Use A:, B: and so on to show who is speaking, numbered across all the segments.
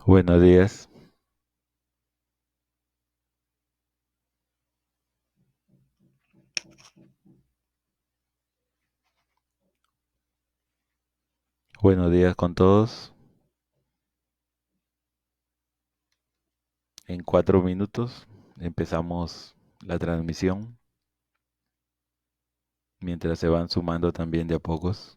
A: Buenos días, buenos días con todos. En 4 minutos empezamos la transmisión, mientras se van sumando también de a pocos.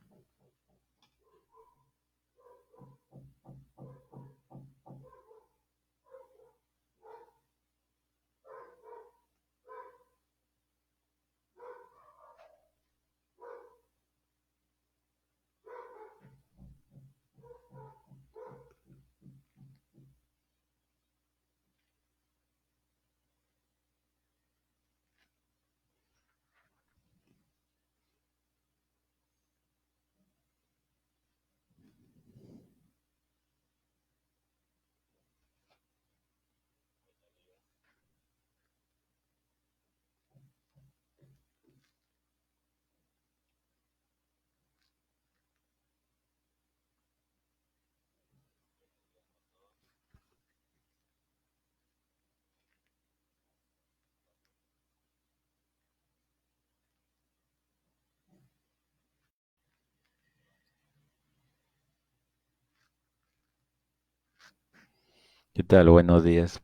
A: ¿Qué tal? Buenos días.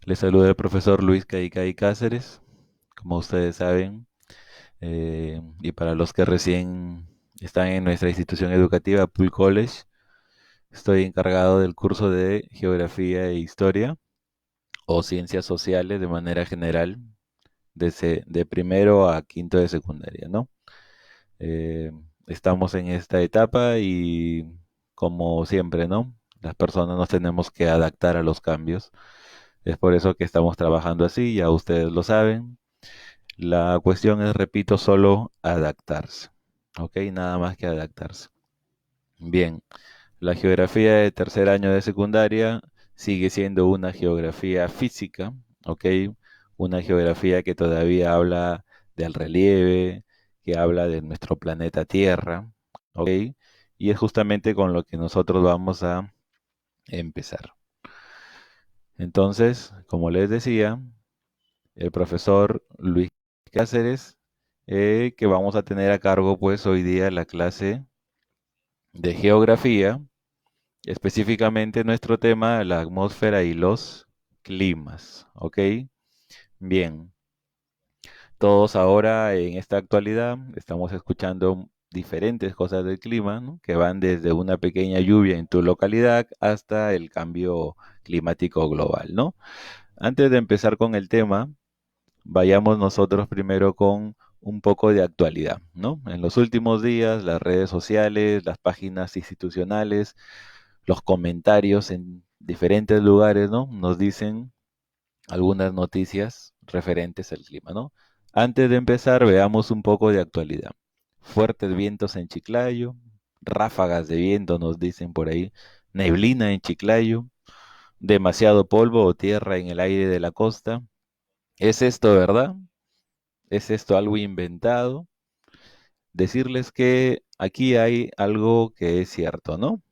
A: Les saluda el profesor Luis Caicay Cáceres, como ustedes saben, y para los que recién están en nuestra institución educativa, Pool College, estoy encargado del curso de Geografía e Historia o Ciencias Sociales de manera general, de primero a quinto de secundaria, ¿no? Eh, Estamos en esta etapa y como siempre, ¿no? Las personas nos tenemos que adaptar a los cambios. Es por eso que estamos trabajando así, ya ustedes lo saben. La cuestión es, repito, solo adaptarse. ¿Ok? Nada más que adaptarse. Bien, la geografía de tercer año de secundaria sigue siendo una geografía física, ¿ok? Una geografía que todavía habla del relieve, que habla de nuestro planeta Tierra, ¿ok? Y es justamente con lo que nosotros vamos a empezar. Entonces, como les decía, el profesor Luis Cáceres, que vamos a tener a cargo pues hoy día la clase de geografía. Específicamente nuestro tema, la atmósfera y los climas, ¿ok? Bien, todos ahora en esta actualidad estamos escuchando diferentes cosas del clima, ¿no? Que van desde una pequeña lluvia en tu localidad hasta el cambio climático global, ¿no? Antes de empezar con el tema, vayamos nosotros primero con un poco de actualidad, ¿no? En los últimos días, las redes sociales, las páginas institucionales, los comentarios en diferentes lugares, ¿no? Nos dicen algunas noticias referentes al clima, ¿no? Antes de empezar, veamos un poco de actualidad. Fuertes vientos en Chiclayo, ráfagas de viento, nos dicen por ahí, neblina en Chiclayo, demasiado polvo o tierra en el aire de la costa. ¿Es esto verdad? ¿Es esto algo inventado? Decirles que aquí hay algo que es cierto, ¿no?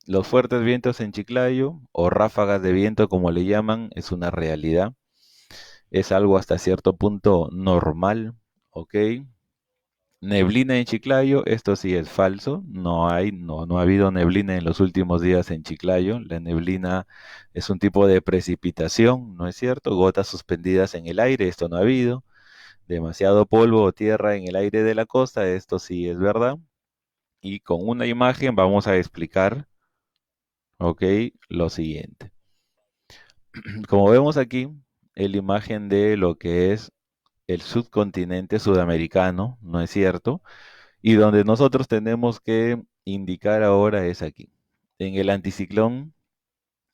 A: Los fuertes vientos en Chiclayo, o ráfagas de viento como le llaman, es una realidad. Es algo hasta cierto punto normal, ¿ok? Neblina en Chiclayo, esto sí es falso. No ha habido neblina en los últimos días en Chiclayo. La neblina es un tipo de precipitación, ¿no es cierto? Gotas suspendidas en el aire, esto no ha habido. Demasiado polvo o tierra en el aire de la costa, esto sí es verdad. Y con una imagen vamos a explicar, ok, lo siguiente. Como vemos aquí, es la imagen de lo que es el subcontinente sudamericano, ¿no es cierto? Y donde nosotros tenemos que indicar ahora es aquí, en el anticiclón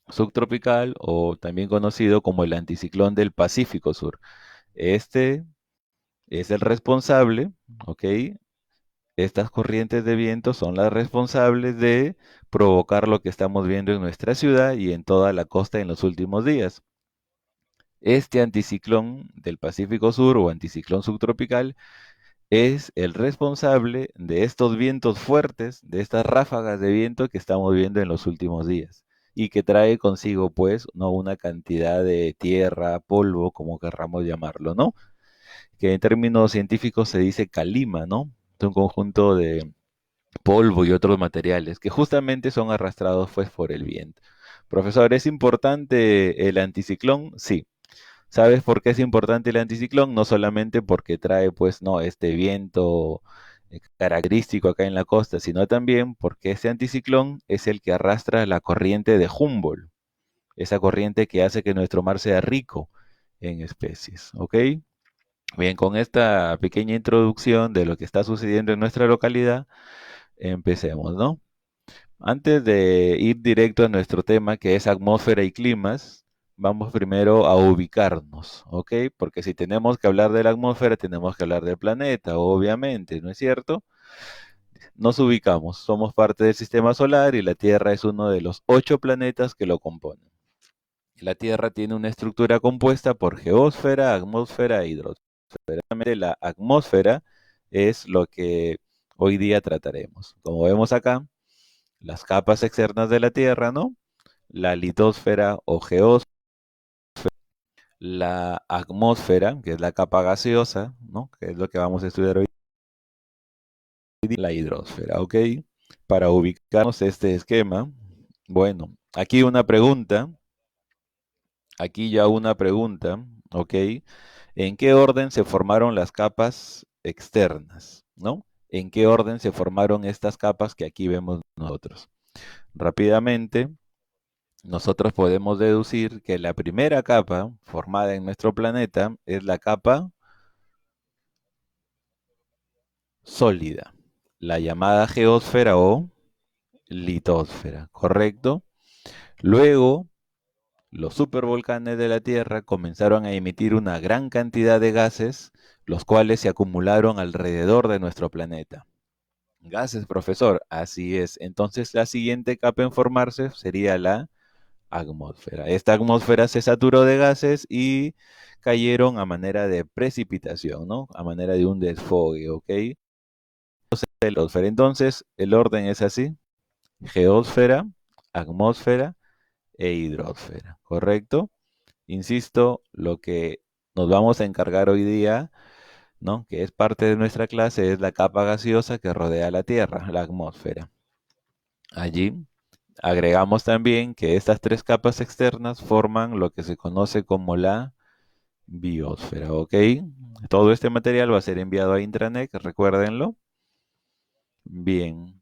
A: subtropical o también conocido como el anticiclón del Pacífico Sur. Este es el responsable, ¿ok? Estas corrientes de viento son las responsables de provocar lo que estamos viendo en nuestra ciudad y en toda la costa en los últimos días. Este anticiclón del Pacífico Sur o anticiclón subtropical es el responsable de estos vientos fuertes, de estas ráfagas de viento que estamos viendo en los últimos días y que trae consigo, pues, no una cantidad de tierra, polvo, como querramos llamarlo, ¿no? Que en términos científicos se dice calima, ¿no? Es un conjunto de polvo y otros materiales que justamente son arrastrados, pues, por el viento. Profesor, ¿es importante el anticiclón? Sí. ¿Sabes por qué es importante el anticiclón? No solamente porque trae, pues, no, este viento característico acá en la costa, sino también porque este anticiclón es el que arrastra la corriente de Humboldt, esa corriente que hace que nuestro mar sea rico en especies, ¿ok? Bien, con esta pequeña introducción de lo que está sucediendo en nuestra localidad, empecemos, ¿no? Antes de ir directo a nuestro tema, que es atmósfera y climas, vamos primero a ubicarnos, ¿ok? Porque si tenemos que hablar de la atmósfera, tenemos que hablar del planeta, obviamente, ¿no es cierto? Nos ubicamos, somos parte del sistema solar y la Tierra es uno de los 8 planetas que lo componen. La Tierra tiene una estructura compuesta por geósfera, atmósfera e hidrosfera. La atmósfera es lo que hoy día trataremos. Como vemos acá, las capas externas de la Tierra, ¿no? La litosfera o geósfera, la atmósfera, que es la capa gaseosa, ¿no? Que es lo que vamos a estudiar hoy, la hidrosfera, ¿ok? Para ubicarnos este esquema, bueno, aquí ya una pregunta, ¿ok? ¿En qué orden se formaron las capas externas, ¿no? ¿En qué orden se formaron estas capas que aquí vemos nosotros? Rápidamente, nosotros podemos deducir que la primera capa formada en nuestro planeta es la capa sólida, la llamada geósfera o litosfera, ¿correcto? Luego, los supervolcanes de la Tierra comenzaron a emitir una gran cantidad de gases, los cuales se acumularon alrededor de nuestro planeta. Gases, profesor, así es. Entonces, la siguiente capa en formarse sería la atmósfera. Esta atmósfera se saturó de gases y cayeron a manera de precipitación, ¿no? A manera de un desfogue, ¿ok? Entonces, el orden es así: geósfera, atmósfera e hidrosfera, ¿correcto? Insisto, lo que nos vamos a encargar hoy día, ¿no? Que es parte de nuestra clase, es la capa gaseosa que rodea la Tierra, la atmósfera. Allí agregamos también que estas tres capas externas forman lo que se conoce como la biosfera, ¿ok? Todo este material va a ser enviado a intranet, recuérdenlo. Bien,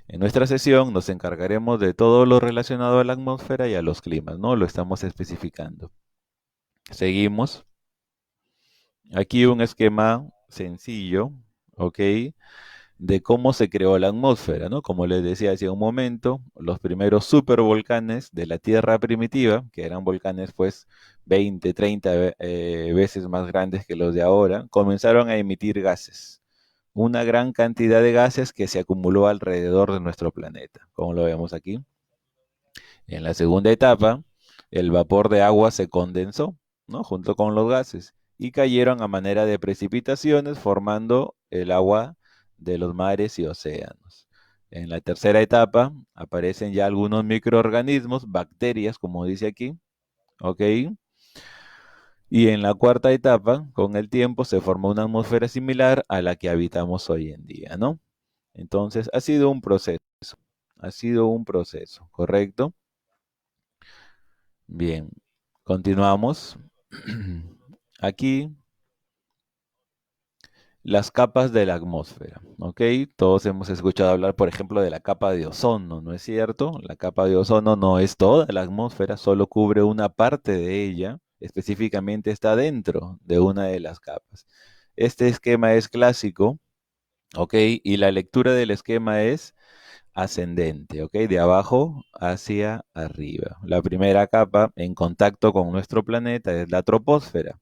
A: en nuestra sesión nos encargaremos de todo lo relacionado a la atmósfera y a los climas, ¿no? Lo estamos especificando. Seguimos. Aquí un esquema sencillo, ¿ok? De cómo se creó la atmósfera, ¿no? Como les decía hace un momento, los primeros supervolcanes de la Tierra primitiva, que eran volcanes pues 20, 30 veces más grandes que los de ahora, comenzaron a emitir gases. Una gran cantidad de gases que se acumuló alrededor de nuestro planeta, como lo vemos aquí. En la segunda etapa, el vapor de agua se condensó, ¿no? Junto con los gases y cayeron a manera de precipitaciones formando el agua de los mares y océanos. En la tercera etapa aparecen ya algunos microorganismos, bacterias, como dice aquí, ¿ok? Y en la cuarta etapa, con el tiempo, se formó una atmósfera similar a la que habitamos hoy en día, ¿no? Entonces, ha sido un proceso, ¿correcto? Bien, continuamos. Aquí, las capas de la atmósfera, ¿ok? Todos hemos escuchado hablar, por ejemplo, de la capa de ozono, ¿no es cierto? La capa de ozono no es toda la atmósfera, solo cubre una parte de ella, específicamente está dentro de una de las capas. Este esquema es clásico, ¿ok? Y la lectura del esquema es ascendente, ¿ok? De abajo hacia arriba. La primera capa en contacto con nuestro planeta es la troposfera,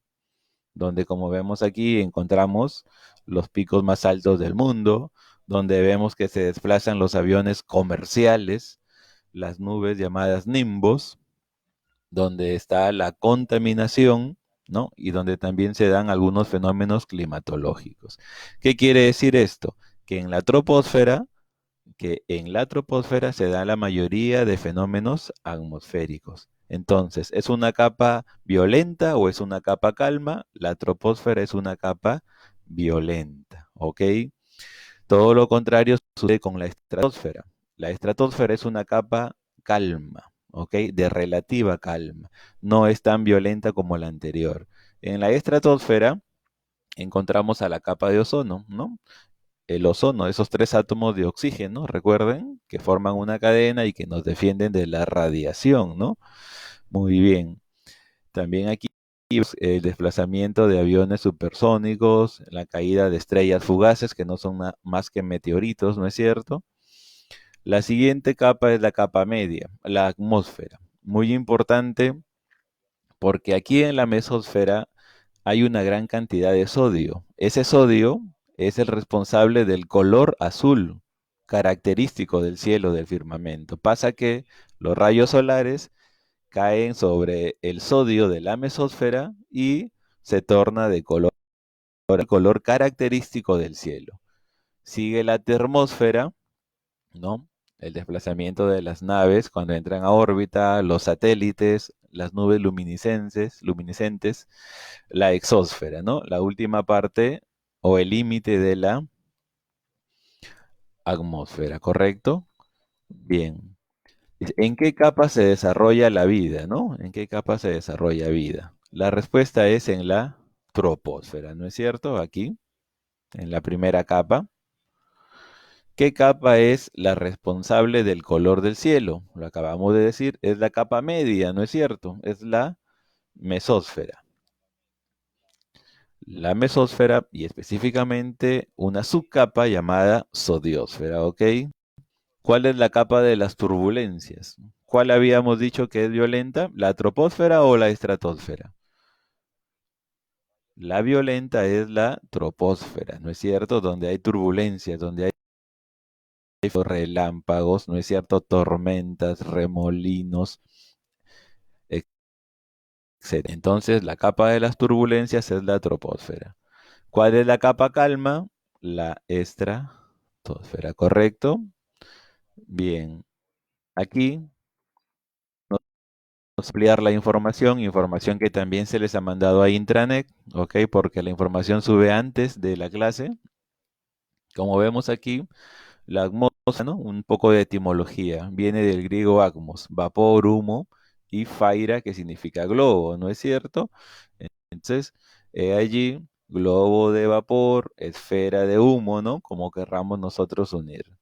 A: donde como vemos aquí encontramos los picos más altos del mundo, donde vemos que se desplazan los aviones comerciales, las nubes llamadas nimbos, donde está la contaminación, ¿no? Y donde también se dan algunos fenómenos climatológicos. ¿Qué quiere decir esto? Que en la troposfera se da la mayoría de fenómenos atmosféricos. Entonces, ¿es una capa violenta o es una capa calma? La troposfera es una capa violenta, ¿ok? Todo lo contrario sucede con la estratosfera. La estratosfera es una capa calma, ¿ok? De relativa calma. No es tan violenta como la anterior. En la estratosfera encontramos a la capa de ozono, ¿no? El ozono, esos tres átomos de oxígeno, recuerden, que forman una cadena y que nos defienden de la radiación, ¿no? Muy bien. También aquí vemos el desplazamiento de aviones supersónicos, la caída de estrellas fugaces, que no son más que meteoritos, ¿no es cierto? La siguiente capa es la capa media, la atmósfera. Muy importante porque aquí en la mesosfera hay una gran cantidad de sodio. Ese sodio es el responsable del color azul característico del cielo del firmamento. Pasa que los rayos solares caen sobre el sodio de la mesósfera y se torna de color, el color característico del cielo. Sigue la termósfera, ¿no? El desplazamiento de las naves cuando entran a órbita, los satélites, las nubes luminiscentes, la exósfera, ¿no? La última parte o el límite de la atmósfera, ¿correcto? Bien. ¿En qué capa se desarrolla la vida, no? ¿En qué capa se desarrolla vida? La respuesta es en la troposfera, ¿no es cierto? Aquí, en la primera capa. ¿Qué capa es la responsable del color del cielo? Lo acabamos de decir, es la capa media, ¿no es cierto? Es la mesósfera. La mesósfera y específicamente una subcapa llamada zodiosfera, ¿ok? ¿Cuál es la capa de las turbulencias? ¿Cuál habíamos dicho que es violenta? ¿La troposfera o la estratosfera? La violenta es la troposfera, ¿no es cierto? Donde hay turbulencias, donde hay relámpagos, ¿no es cierto? Tormentas, remolinos, etcétera. Entonces, la capa de las turbulencias es la troposfera. ¿Cuál es la capa calma? La estratosfera, ¿correcto? Bien, aquí vamos a ampliar la información que también se les ha mandado a intranet, ¿ok? Porque la información sube antes de la clase. Como vemos aquí, la atmósfera, ¿no? Un poco de etimología, viene del griego atmos, vapor, humo, y faira, que significa globo, ¿no es cierto? Entonces, allí, globo de vapor, esfera de humo, ¿no? Como querramos nosotros unir.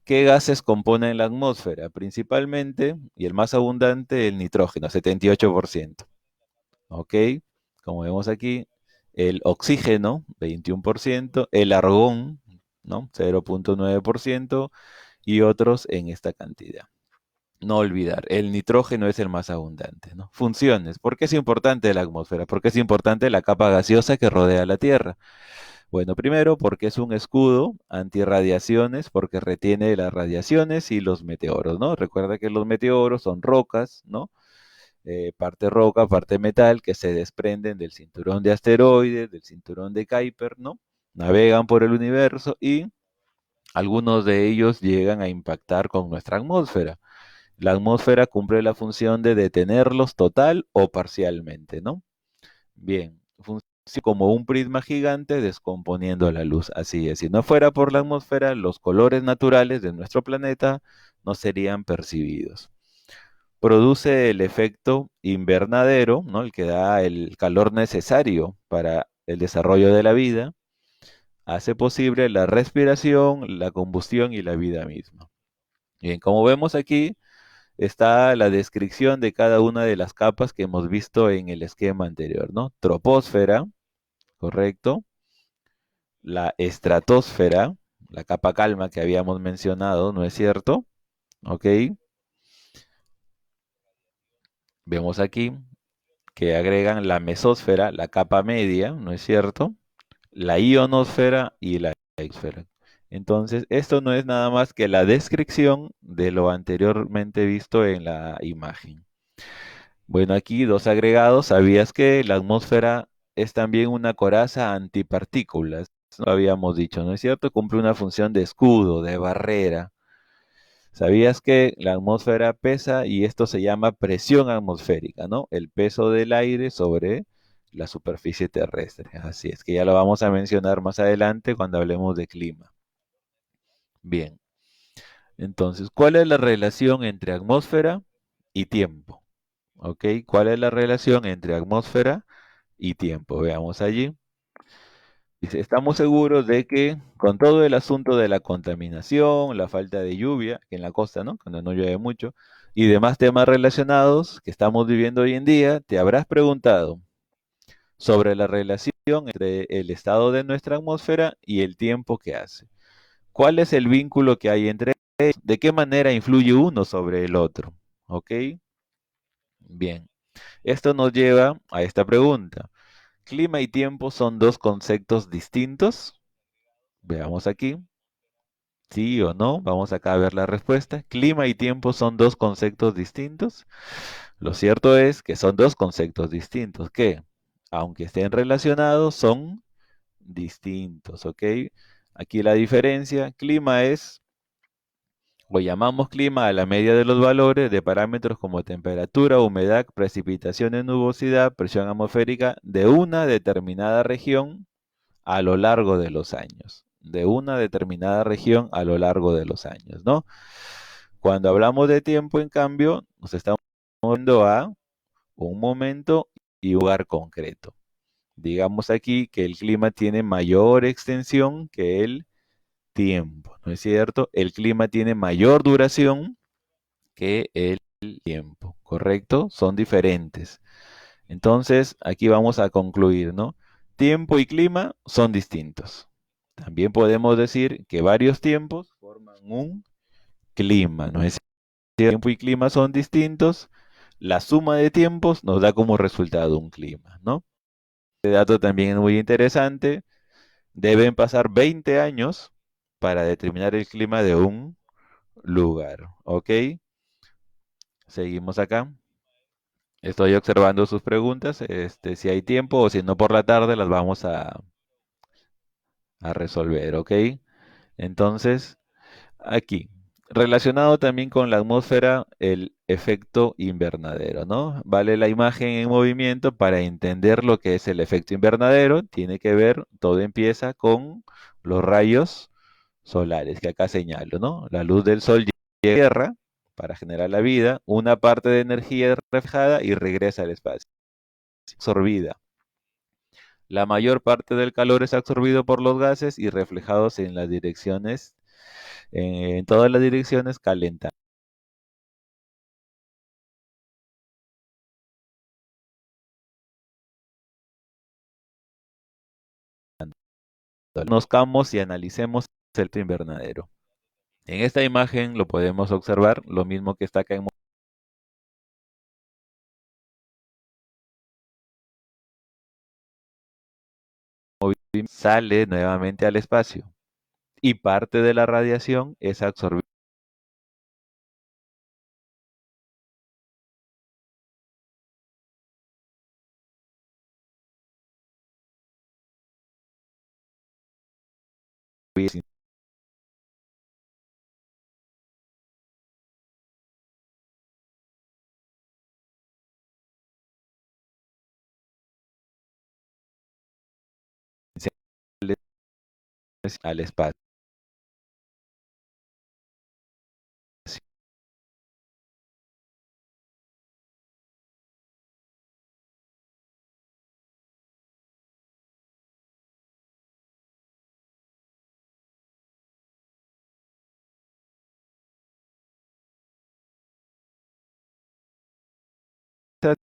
A: ¿Qué gases componen la atmósfera? Principalmente, y el más abundante, el nitrógeno, 78%. ¿Ok? Como vemos aquí, el oxígeno, 21%, el argón, ¿no? 0,9% y otros en esta cantidad. No olvidar, el nitrógeno es el más abundante, ¿no? Funciones. ¿Por qué es importante la atmósfera? ¿Por qué es importante la capa gaseosa que rodea la Tierra? Bueno, primero porque es un escudo antirradiaciones, porque retiene las radiaciones y los meteoros, ¿no? Recuerda que los meteoros son rocas, ¿no? Parte roca, parte metal, que se desprenden del cinturón de asteroides, del cinturón de Kuiper, ¿no? Navegan por el universo y algunos de ellos llegan a impactar con nuestra atmósfera. La atmósfera cumple la función de detenerlos total o parcialmente, ¿no? Bien, funciona como un prisma gigante descomponiendo la luz. Así es, si no fuera por la atmósfera, los colores naturales de nuestro planeta no serían percibidos. Produce el efecto invernadero, ¿no? El que da el calor necesario para el desarrollo de la vida, hace posible la respiración, la combustión y la vida misma. Bien, como vemos aquí, está la descripción de cada una de las capas que hemos visto en el esquema anterior, ¿no? Troposfera, correcto. La estratosfera, la capa calma que habíamos mencionado, ¿no es cierto? Ok. Vemos aquí que agregan la mesósfera, la capa media, ¿no es cierto? La ionosfera y la exosfera. Entonces, esto no es nada más que la descripción de lo anteriormente visto en la imagen. Bueno, aquí dos agregados. ¿Sabías que la atmósfera es también una coraza antipartículas? No lo habíamos dicho, ¿no es cierto? Cumple una función de escudo, de barrera. ¿Sabías que la atmósfera pesa y esto se llama presión atmosférica, ¿no? El peso del aire sobre la superficie terrestre. Así es que ya lo vamos a mencionar más adelante cuando hablemos de clima. Bien, entonces, ¿cuál es la relación entre atmósfera y tiempo? ¿Ok? ¿Cuál es la relación entre atmósfera y tiempo? Veamos allí. Dice, estamos seguros de que con todo el asunto de la contaminación, la falta de lluvia, que en la costa, ¿no? Cuando no llueve mucho, y demás temas relacionados que estamos viviendo hoy en día, te habrás preguntado sobre la relación entre el estado de nuestra atmósfera y el tiempo que hace. ¿Cuál es el vínculo que hay entre ellos? ¿De qué manera influye uno sobre el otro? ¿Ok? Bien. Esto nos lleva a esta pregunta. ¿Clima y tiempo son dos conceptos distintos? Veamos aquí. ¿Sí o no? Vamos acá a ver la respuesta. ¿Clima y tiempo son dos conceptos distintos? Lo cierto es que son dos conceptos distintos que, aunque estén relacionados, son distintos, ¿ok? Aquí la diferencia, clima es, o llamamos clima a la media de los valores de parámetros como temperatura, humedad, precipitaciones, nubosidad, presión atmosférica de una determinada región a lo largo de los años. De una determinada región a lo largo de los años, ¿no? Cuando hablamos de tiempo, en cambio, nos estamos moviendo a un momento y lugar concreto. Digamos aquí que el clima tiene mayor extensión que el tiempo, ¿no es cierto? El clima tiene mayor duración que el tiempo, ¿correcto? Son diferentes. Entonces, aquí vamos a concluir, ¿no? Tiempo y clima son distintos. También podemos decir que varios tiempos forman un clima, ¿no es cierto? Tiempo y clima son distintos. La suma de tiempos nos da como resultado un clima, ¿no? Este dato también es muy interesante. Deben pasar 20 años para determinar el clima de un lugar, ¿ok? Seguimos acá. Estoy observando sus preguntas. Si hay tiempo o si no por la tarde las vamos a resolver, ¿ok? Entonces, aquí, relacionado también con la atmósfera, el efecto invernadero, ¿no? Vale la imagen en movimiento para entender lo que es el efecto invernadero. Tiene que ver, todo empieza con los rayos solares, que acá señalo, ¿no? La luz del sol llega a la Tierra para generar la vida, una parte de energía es reflejada y regresa al espacio, absorbida. La mayor parte del calor es absorbido por los gases y reflejados en las direcciones, en todas las direcciones calentando. Conozcamos y analicemos el efecto invernadero. En esta imagen lo podemos observar, lo mismo que está acá en movimiento, sale nuevamente al espacio y parte de la radiación es absorbida al espacio.